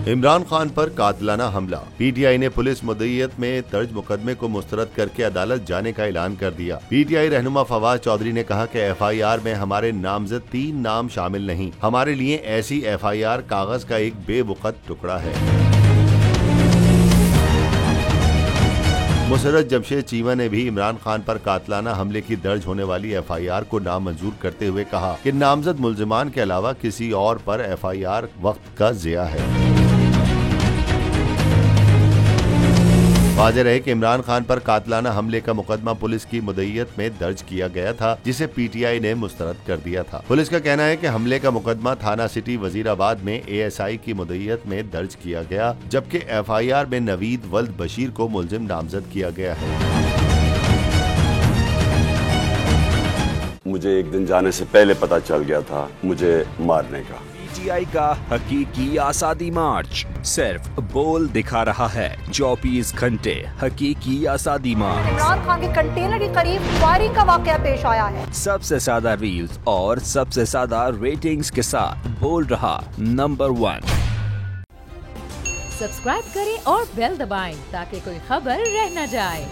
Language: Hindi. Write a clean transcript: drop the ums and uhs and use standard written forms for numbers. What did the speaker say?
इमरान खान पर कातिलाना हमला। पीटीआई ने पुलिस मुद्दईयत में दर्ज मुकदमे को मुस्तरद करके अदालत जाने का ऐलान कर दिया। पीटीआई रहनुमा फवाद चौधरी ने कहा कि एफआईआर में हमारे नामजद 3 नाम शामिल नहीं। हमारे लिए ऐसी एफआईआर कागज का एक बेवकूफ टुकड़ा है। मुसर्रत जमशेद चीमा ने भी इमरान खान पर कातिलाना हमले की दर्ज होने वाली एफआईआर को नामंजूर करते हुए कहा कि नामजद मुल्जिमान के अलावा किसी और पर एफआईआर वक्त का ज़िया है। वाज़ेह रहे कि इमरान खान पर कातिलाना हमले का मुकदमा पुलिस की मुद्दईयत में दर्ज किया गया था, जिसे पीटीआई ने मुस्तरद कर दिया था। पुलिस का कहना है कि हमले का मुकदमा थाना सिटी वजीराबाद में एएसआई की मुद्दईयत में दर्ज किया गया, जबकि एफआईआर में नवीद वल्द बशीर को मुल्जिम नामजद किया गया है। मुझे एक दिन जाने से पहले पता चल गया था मुझे मारने का। पीटीआई का हकीकी आज़ादी मार्च सिर्फ बोल दिखा रहा है। 24 घंटे हकीकी आज़ादी मार्च। इमरान खान के कंटेनर के करीब फायरिंग का वाकया पेश आया है। सबसे ज्यादा रील्स और सबसे ज्यादा रेटिंग्स के साथ बोल रहा नंबर 1। सब्सक्राइब करें और बेल दबाएं ताकि कोई खबर रह न जाए।